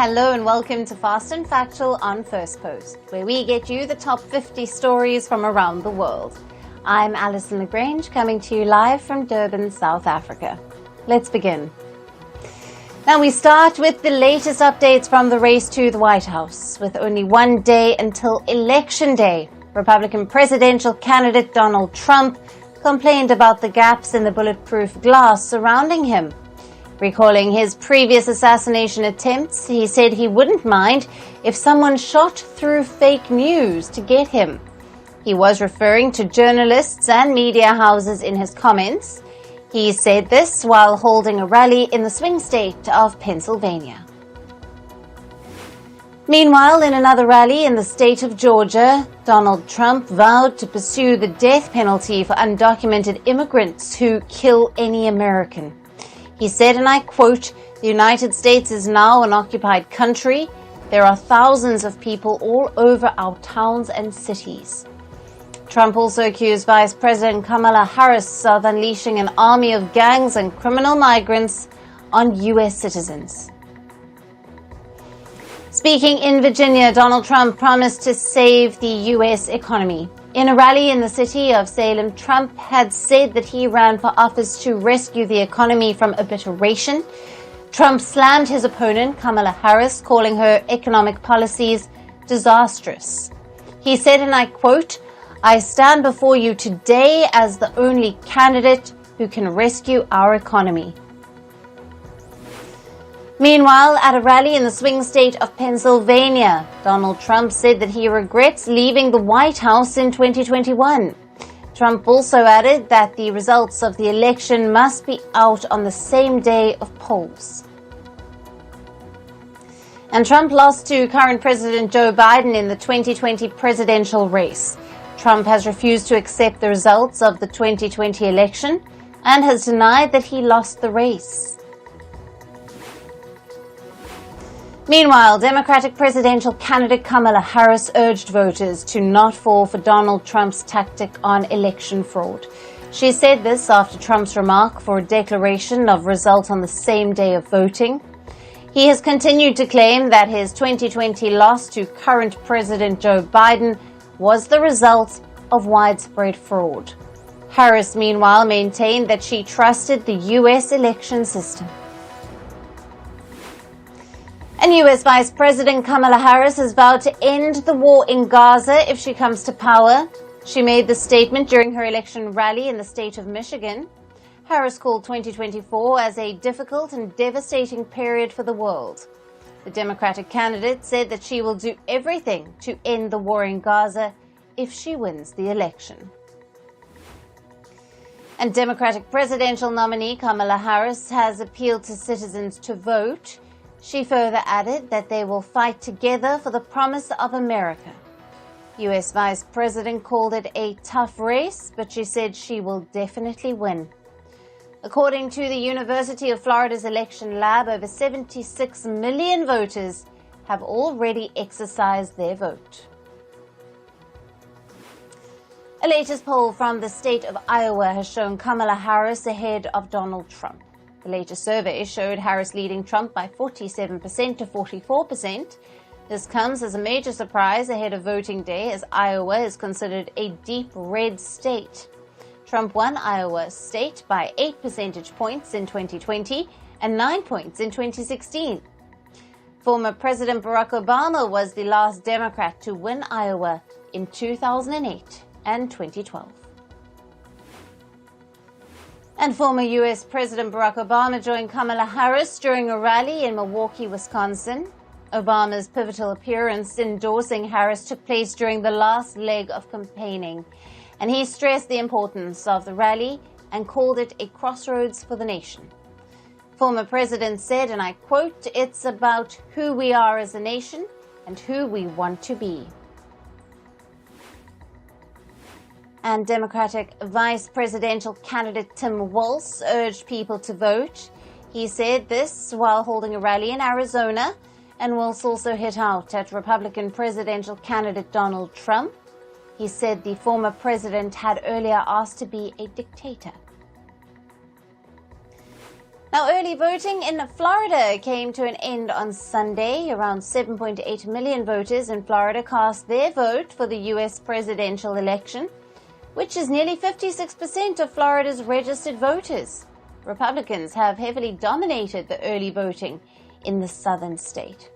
Hello and welcome to Fast and Factual on Firstpost, where we get you the top 50 stories from around the world. I'm Alison LaGrange, coming to you live from Durban, South Africa. Let's begin. Now we start with the latest updates from the race to the White House. With only one day until Election Day, Republican presidential candidate Donald Trump complained about the gaps in the bulletproof glass surrounding him. Recalling his previous assassination attempts, he said he wouldn't mind if someone shot through fake news to get him. He was referring to journalists and media houses in his comments. He said this while holding a rally in the swing state of Pennsylvania. Meanwhile, in another rally in the state of Georgia, Donald Trump vowed to pursue the death penalty for undocumented immigrants who kill any American. He said, and I quote, "The United States is now an occupied country. There are thousands of people all over our towns and cities." Trump also accused Vice President Kamala Harris of unleashing an army of gangs and criminal migrants on U.S. citizens. Speaking in Virginia, Donald Trump promised to save the U.S. economy. In a rally in the city of Salem, Trump had said that he ran for office to rescue the economy from obliteration. Trump slammed his opponent, Kamala Harris, calling her economic policies disastrous. He said, and I quote, "I stand before you today as the only candidate who can rescue our economy." Meanwhile, at a rally in the swing state of Pennsylvania, Donald Trump said that he regrets leaving the White House in 2021. Trump also added that the results of the election must be out on the same day of polls. And Trump lost to current President Joe Biden in the 2020 presidential race. Trump has refused to accept the results of the 2020 election and has denied that he lost the race. Meanwhile, Democratic presidential candidate Kamala Harris urged voters to not fall for Donald Trump's tactic on election fraud. She said this after Trump's remark for a declaration of result on the same day of voting. He has continued to claim that his 2020 loss to current President Joe Biden was the result of widespread fraud. Harris, meanwhile, maintained that she trusted the U.S. election system. And U.S. Vice President Kamala Harris has vowed to end the war in Gaza if she comes to power. She made this statement during her election rally in the state of Michigan. Harris called 2024 as a difficult and devastating period for the world. The Democratic candidate said that she will do everything to end the war in Gaza if she wins the election. And Democratic presidential nominee Kamala Harris has appealed to citizens to vote. She further added that they will fight together for the promise of America. U.S. Vice President called it a tough race, but she said she will definitely win. According to the University of Florida's election lab, over 76 million voters have already exercised their vote. A latest poll from the state of Iowa has shown Kamala Harris ahead of Donald Trump. The latest survey showed Harris leading Trump by 47% to 44%. This comes as a major surprise ahead of voting day, as Iowa is considered a deep red state. Trump won Iowa state by 8 percentage points in 2020 and 9 points in 2016. Former President Barack Obama was the last Democrat to win Iowa in 2008 and 2012. And former U.S. President Barack Obama joined Kamala Harris during a rally in Milwaukee, Wisconsin. Obama's pivotal appearance endorsing Harris took place during the last leg of campaigning, and he stressed the importance of the rally and called it a crossroads for the nation. Former president said, and I quote, "It's about who we are as a nation and who we want to be." And Democratic vice presidential candidate Tim Walz urged people to vote. He said this while holding a rally in Arizona, and Walz also hit out at Republican presidential candidate Donald Trump. He said the former president had earlier asked to be a dictator. Now, early voting in Florida came to an end on Sunday. Around 7.8 million voters in Florida cast their vote for the U.S. presidential election, which is nearly 56% of Florida's registered voters. Republicans have heavily dominated the early voting in the southern state.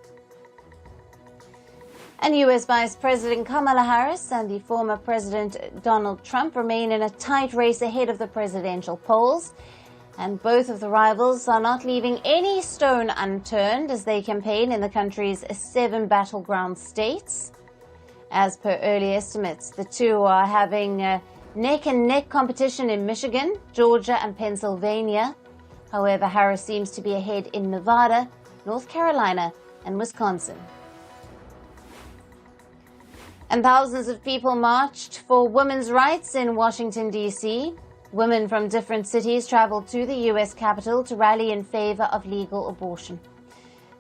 And U.S. Vice President Kamala Harris and the former President Donald Trump remain in a tight race ahead of the presidential polls. And both of the rivals are not leaving any stone unturned as they campaign in the country's 7 battleground states. As per early estimates, the two are having neck-and-neck competition in Michigan, Georgia, and Pennsylvania. However, Harris seems to be ahead in Nevada, North Carolina, and Wisconsin. And thousands of people marched for women's rights in Washington, D.C. Women from different cities traveled to the U.S. Capitol to rally in favor of legal abortion.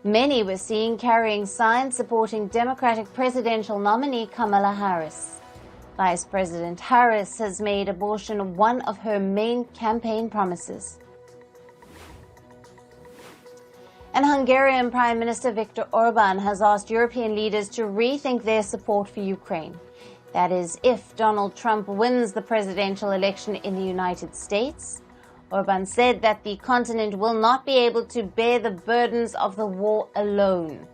Many were seen carrying signs supporting Democratic presidential nominee Kamala Harris. Vice President Harris has made abortion one of her main campaign promises. And Hungarian Prime Minister Viktor Orban has asked European leaders to rethink their support for Ukraine. That is, if Donald Trump wins the presidential election in the United States. Orban said that the continent will not be able to bear the burdens of the war alone.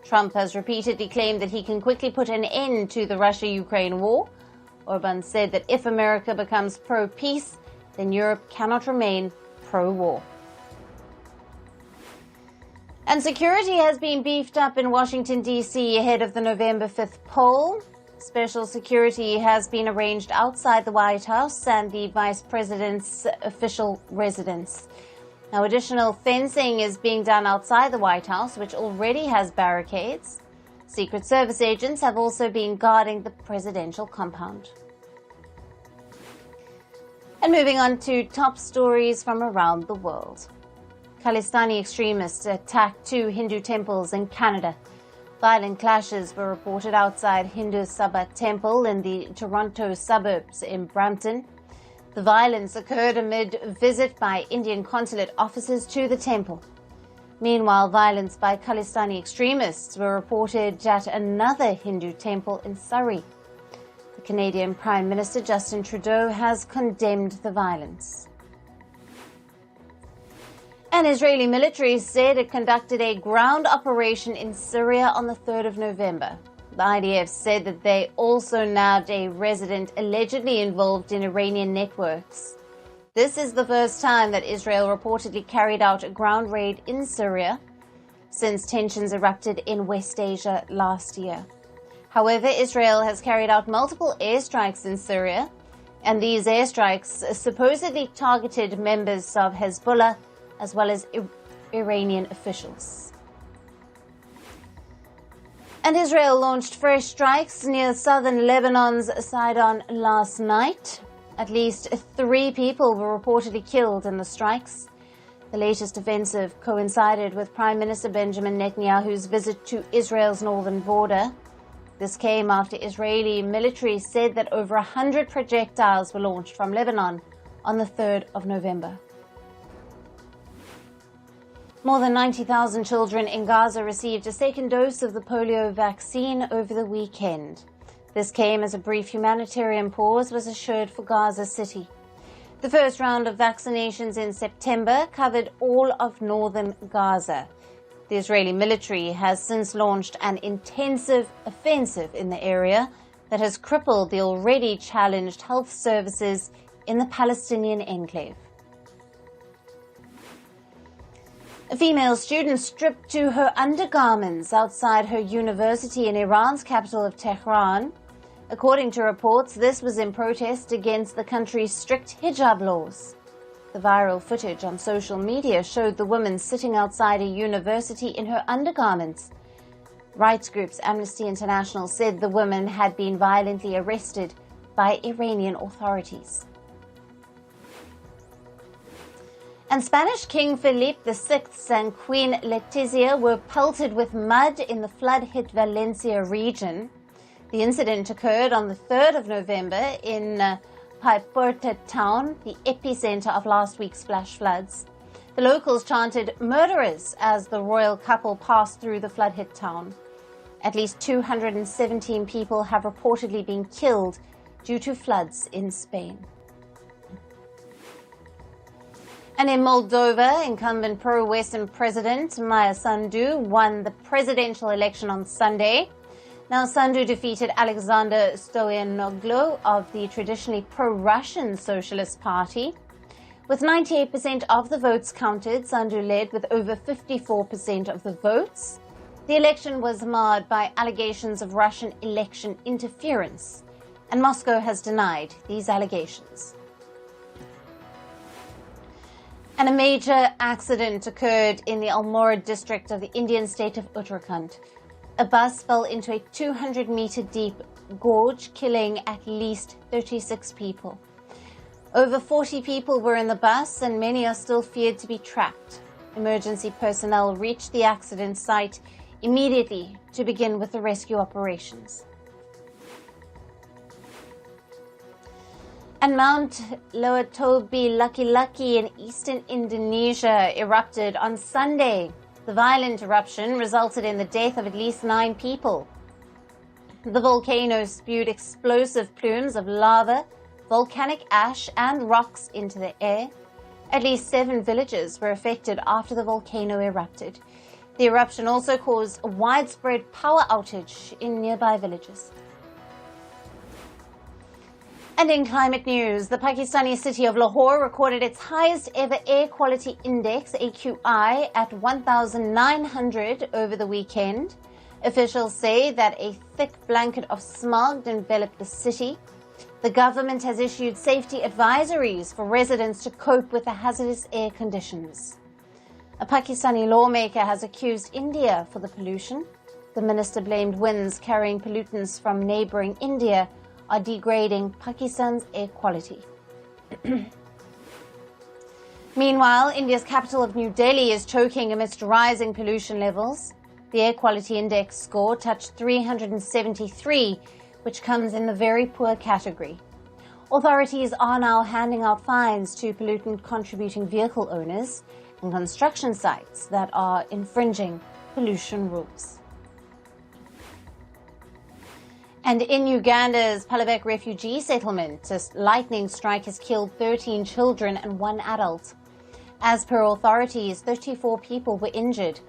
Trump has repeatedly claimed that he can quickly put an end to the Russia-Ukraine war. Orban said that if America becomes pro-peace, then Europe cannot remain pro-war. And security has been beefed up in Washington, D.C. ahead of the November 5th poll. Special security has been arranged outside the White House and the Vice President's official residence. Now, additional fencing is being done outside the White House, which already has barricades. Secret Service agents have also been guarding the presidential compound. And moving on to top stories from around the world. Khalistani extremists attacked 2 Hindu temples in Canada. Violent clashes were reported outside Hindu Sabha Temple in the Toronto suburbs in Brampton. The violence occurred amid a visit by Indian consulate officers to the temple. Meanwhile, violence by Khalistani extremists were reported at another Hindu temple in Surrey. The Canadian Prime Minister Justin Trudeau has condemned the violence. An Israeli military said it conducted a ground operation in Syria on the 3rd of November. The IDF said that they also nabbed a resident allegedly involved in Iranian networks. This is the first time that Israel reportedly carried out a ground raid in Syria since tensions erupted in West Asia last year. However, Israel has carried out multiple airstrikes in Syria, and these airstrikes supposedly targeted members of Hezbollah as well as Iranian officials. And Israel launched fresh strikes near southern Lebanon's Sidon last night. At least 3 people were reportedly killed in the strikes. The latest offensive coincided with Prime Minister Benjamin Netanyahu's visit to Israel's northern border. This came after Israeli military said that over 100 projectiles were launched from Lebanon on the 3rd of November. More than 90,000 children in Gaza received a second dose of the polio vaccine over the weekend. This came as a brief humanitarian pause was assured for Gaza City. The first round of vaccinations in September covered all of northern Gaza. The Israeli military has since launched an intensive offensive in the area that has crippled the already challenged health services in the Palestinian enclave. A female student stripped to her undergarments outside her university in Iran's capital of Tehran. According to reports, this was in protest against the country's strict hijab laws. The viral footage on social media showed the woman sitting outside a university in her undergarments. Rights groups Amnesty International said the woman had been violently arrested by Iranian authorities. And Spanish King Felipe VI and Queen Letizia were pelted with mud in the flood-hit Valencia region. The incident occurred on the 3rd of November in Paiporta town, the epicenter of last week's flash floods. The locals chanted "murderers" as the royal couple passed through the flood-hit town. At least 217 people have reportedly been killed due to floods in Spain. And in Moldova, incumbent pro-Western President Maya Sandu won the presidential election on Sunday. Now, Sandu defeated Alexander Stoyanoglu of the traditionally pro-Russian Socialist Party. With 98% of the votes counted, Sandu led with over 54% of the votes. The election was marred by allegations of Russian election interference, and Moscow has denied these allegations. And a major accident occurred in the Almora district of the Indian state of Uttarakhand. A bus fell into a 200-meter deep gorge, killing at least 36 people. Over 40 people were in the bus, and many are still feared to be trapped. Emergency personnel reached the accident site immediately to begin with the rescue operations. And Mount Loatobi Laki in eastern Indonesia erupted on Sunday. The violent eruption resulted in the death of at least 9 people. The volcano spewed explosive plumes of lava, volcanic ash, and rocks into the air. At least 7 villages were affected after the volcano erupted. The eruption also caused a widespread power outage in nearby villages. And in climate news, the Pakistani city of Lahore recorded its highest ever air quality index, AQI, at 1,900 over the weekend. Officials say that a thick blanket of smog enveloped the city. The government has issued safety advisories for residents to cope with the hazardous air conditions. A Pakistani lawmaker has accused India for the pollution. The minister blamed winds carrying pollutants from neighboring India are degrading Pakistan's air quality. Meanwhile, India's capital of New Delhi is choking amidst rising pollution levels. The air quality index score touched 373, which comes in the very poor category. Authorities are now handing out fines to pollutant-contributing vehicle owners and construction sites that are infringing pollution rules. And in Uganda's Palabek refugee settlement, a lightning strike has killed 13 children and 1 adult. As per authorities, 34 people were injured.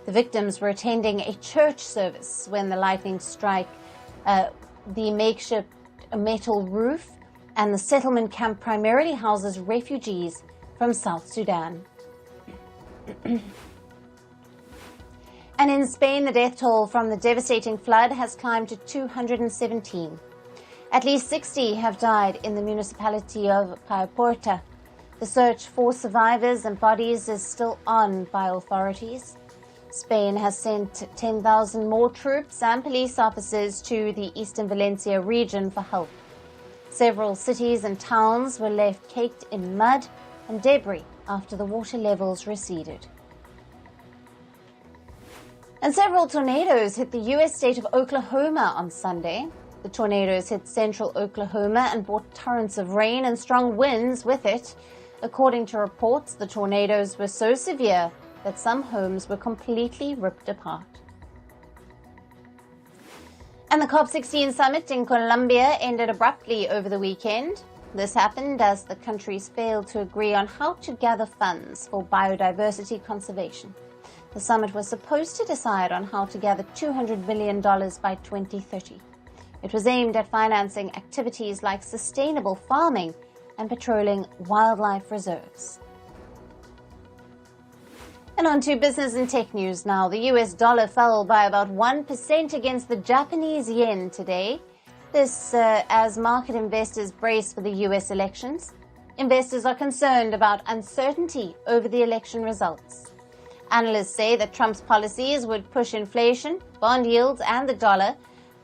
The victims were attending a church service when the lightning struck the makeshift metal roof, and the settlement camp primarily houses refugees from South Sudan. And in Spain, the death toll from the devastating flood has climbed to 217. At least 60 have died in the municipality of Paiporta. The search for survivors and bodies is still on by authorities. Spain has sent 10,000 more troops and police officers to the eastern Valencia region for help. Several cities and towns were left caked in mud and debris after the water levels receded. And several tornadoes hit the U.S. state of Oklahoma on Sunday. The tornadoes hit central Oklahoma and brought torrents of rain and strong winds with it. According to reports, the tornadoes were so severe that some homes were completely ripped apart. And the COP16 summit in Colombia ended abruptly over the weekend. This happened as the countries failed to agree on how to gather funds for biodiversity conservation. The summit was supposed to decide on how to gather $200 billion by 2030. It was aimed at financing activities like sustainable farming and patrolling wildlife reserves. And on to business and tech news now. The US dollar fell by about 1% against the Japanese yen today. This as market investors brace for the US elections. Investors are concerned about uncertainty over the election results. Analysts say that Trump's policies would push inflation, bond yields, and the dollar,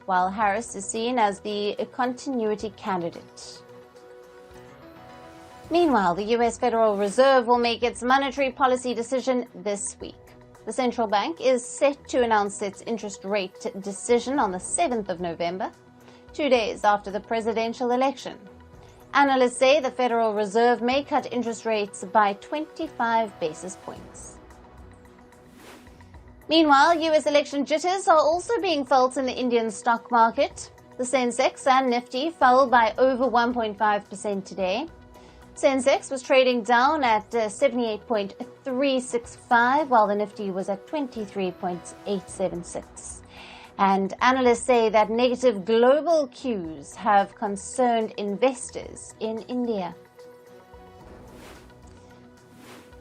while Harris is seen as the continuity candidate. Meanwhile, the U.S. Federal Reserve will make its monetary policy decision this week. The central bank is set to announce its interest rate decision on the 7th of November, 2 days after the presidential election. Analysts say the Federal Reserve may cut interest rates by 25 basis points. Meanwhile, US election jitters are also being felt in the Indian stock market. The Sensex and Nifty fell by over 1.5% today. Sensex was trading down at 78.365, while the Nifty was at 23.876. And analysts say that negative global cues have concerned investors in India.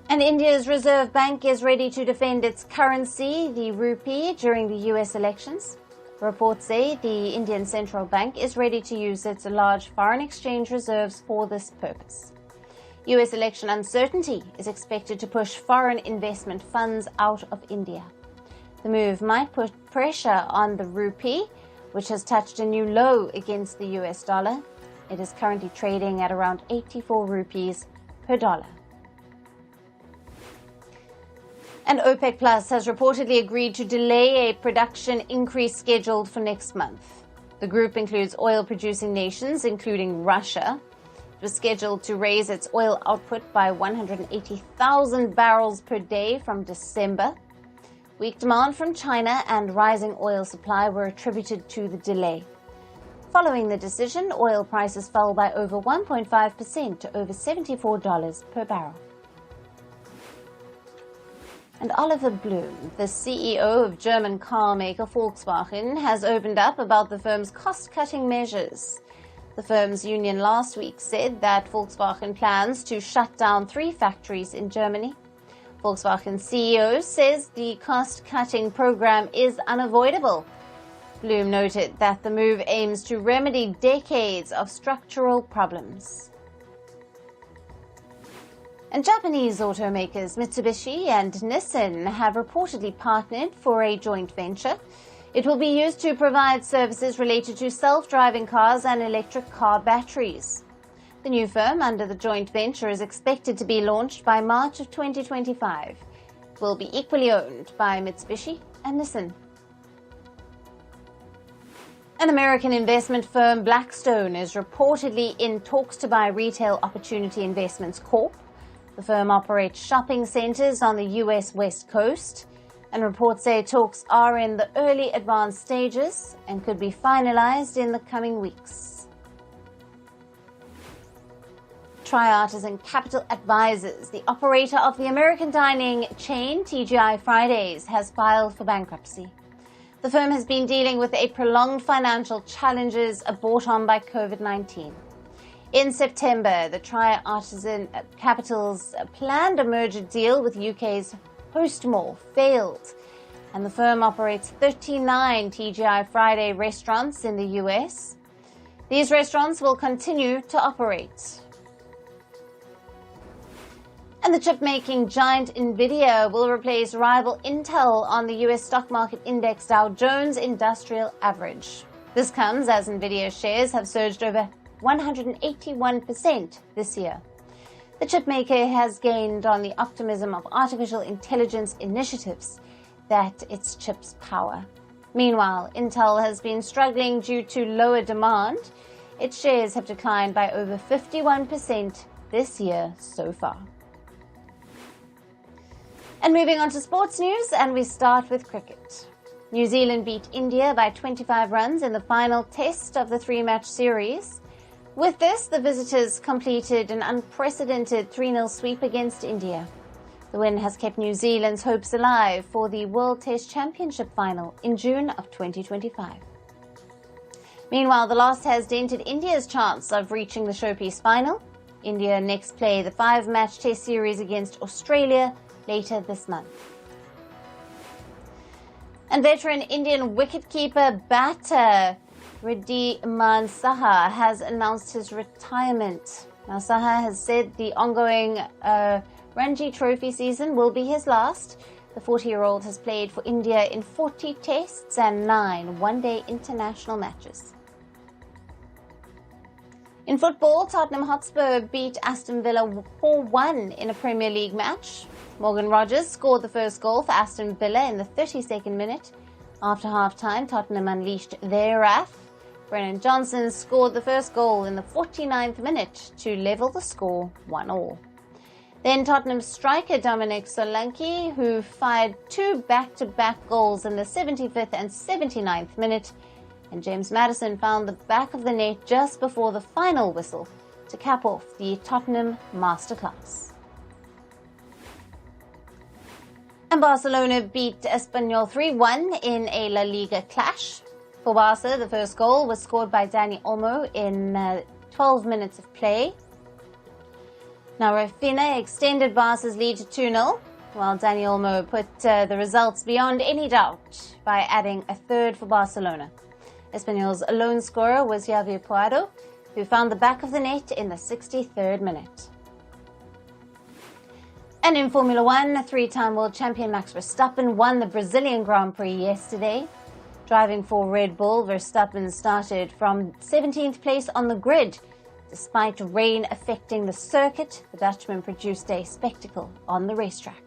And India's Reserve Bank is ready to defend its currency, the rupee, during the US elections. Reports say the Indian Central Bank is ready to use its large foreign exchange reserves for this purpose. US election uncertainty is expected to push foreign investment funds out of India. The move might put pressure on the rupee, which has touched a new low against the US dollar. It is currently trading at around 84 rupees per dollar. And OPEC Plus has reportedly agreed to delay a production increase scheduled for next month. The group includes oil-producing nations, including Russia. It was scheduled to raise its oil output by 180,000 barrels per day from December. Weak demand from China and rising oil supply were attributed to the delay. Following the decision, oil prices fell by over 1.5% to over $74 per barrel. And Oliver Blume, the CEO of German car maker Volkswagen, has opened up about the firm's cost-cutting measures. The firm's union last week said that Volkswagen plans to shut down 3 factories in Germany. Volkswagen CEO says the cost-cutting program is unavoidable. Blume noted that the move aims to remedy decades of structural problems. And Japanese automakers Mitsubishi and Nissan have reportedly partnered for a joint venture. It will be used to provide services related to self-driving cars and electric car batteries. The new firm under the joint venture is expected to be launched by March of 2025. It will be equally owned by Mitsubishi and Nissan. An American investment firm, Blackstone, is reportedly in talks to buy Retail Opportunity Investments Corp. The firm operates shopping centers on the U.S. West Coast, and reports say talks are in the early advanced stages and could be finalized in the coming weeks. Triartisan Capital Advisors, the operator of the American dining chain TGI Fridays, has filed for bankruptcy. The firm has been dealing with a prolonged financial challenges brought on by COVID-19. In September, the Triartisan Capital's planned merger deal with UK's Hostmore failed, and the firm operates 39 TGI Friday restaurants in the US. These restaurants will continue to operate. And the chip-making giant NVIDIA will replace rival Intel on the US stock market index Dow Jones Industrial Average. This comes as NVIDIA shares have surged over 181% this year. The chipmaker has gained on the optimism of artificial intelligence initiatives that its chips power. Meanwhile, Intel has been struggling due to lower demand. Its shares have declined by over 51% this year so far. And moving on to sports news, and we start with cricket. New Zealand beat India by 25 runs in the final test of the 3-match series. With this, the visitors completed an unprecedented 3-0 sweep against India. The win has kept New Zealand's hopes alive for the World Test Championship final in June of 2025. Meanwhile, the loss has dented India's chance of reaching the showpiece final. India next play the 5-match test series against Australia later this month. And veteran Indian wicketkeeper batter Wriddhiman Saha has announced his retirement. Now, Saha has said the ongoing Ranji Trophy season will be his last. The 40-year-old has played for India in 40 tests and 9 one-day international matches. In football, Tottenham Hotspur beat Aston Villa 4-1 in a Premier League match. Morgan Rogers scored the first goal for Aston Villa in the 32nd minute. After half-time, Tottenham unleashed their wrath. Brennan Johnson scored the first goal in the 49th minute to level the score 1-1. Then Tottenham striker Dominic Solanke, who fired 2 back-to-back goals in the 75th and 79th minute, and James Maddison found the back of the net just before the final whistle to cap off the Tottenham masterclass. And Barcelona beat Espanyol 3-1 in a La Liga clash. For Barca, the first goal was scored by Dani Olmo in 12 minutes of play. Now, Rafinha extended Barca's lead to 2-0, while Dani Olmo put the results beyond any doubt by adding a third for Barcelona. Espanyol's lone scorer was Javier Puado, who found the back of the net in the 63rd minute. And in Formula One, three-time world champion Max Verstappen won the Brazilian Grand Prix yesterday. Driving for Red Bull, Verstappen started from 17th place on the grid. Despite rain affecting the circuit, the Dutchman produced a spectacle on the racetrack.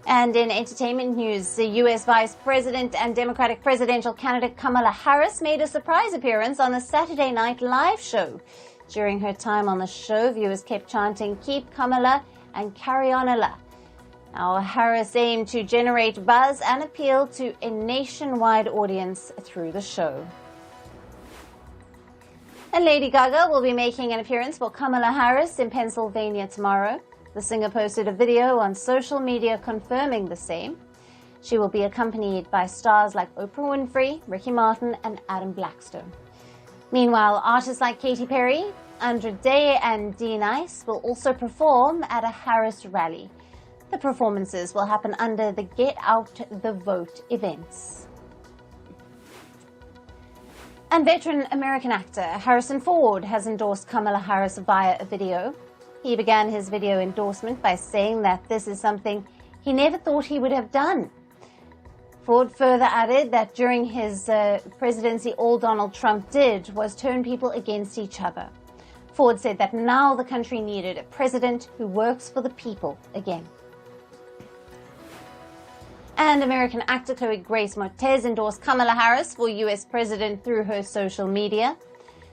And in entertainment news, the U.S. Vice President and Democratic presidential candidate Kamala Harris made a surprise appearance on the Saturday Night Live show. During her time on the show, viewers kept chanting, "Keep Kamala and carry on Allah." Now, Harris aimed to generate buzz and appeal to a nationwide audience through the show. And Lady Gaga will be making an appearance for Kamala Harris in Pennsylvania tomorrow. The singer posted a video on social media confirming the same. She will be accompanied by stars like Oprah Winfrey, Ricky Martin, and Adam Blackstone. Meanwhile, artists like Katy Perry, Andra Day, and Dean Ice will also perform at a Harris rally. The performances will happen under the Get Out the Vote events. And veteran American actor Harrison Ford has endorsed Kamala Harris via a video. He began his video endorsement by saying that this is something he never thought he would have done. Ford further added that during his presidency, all Donald Trump did was turn people against each other. Ford said that now the country needed a president who works for the people again. And American actor Chloe Grace Moretz endorsed Kamala Harris for U.S. president through her social media.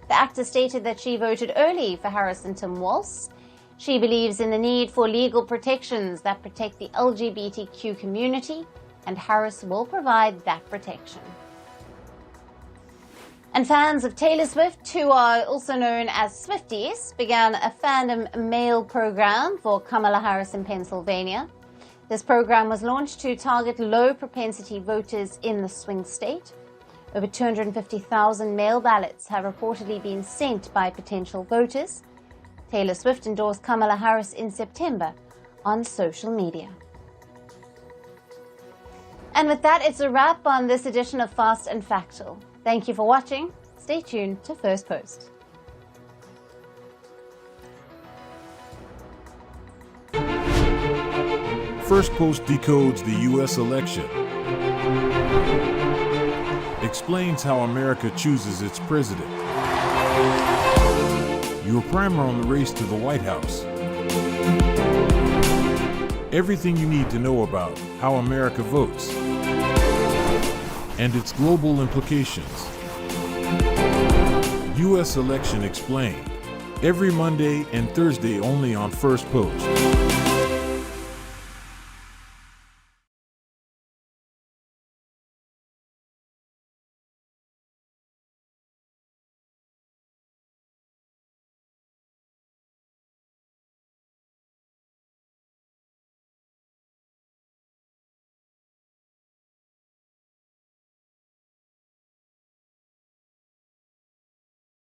The actor stated that she voted early for Harris and Tim Walz. She believes in the need for legal protections that protect the LGBTQ community, and Harris will provide that protection. And fans of Taylor Swift, who are also known as Swifties, began a fandom mail program for Kamala Harris in Pennsylvania. This program was launched to target low-propensity voters in the swing state. Over 250,000 mail ballots have reportedly been sent by potential voters. Taylor Swift endorsed Kamala Harris in September on social media. And with that, it's a wrap on this edition of Fast and Factual. Thank you for watching. Stay tuned to Firstpost. Firstpost decodes the U.S. election, explains how America chooses its president, your primer on the race to the White House, everything you need to know about how America votes, and its global implications. U.S. Election Explained, every Monday and Thursday only on Firstpost.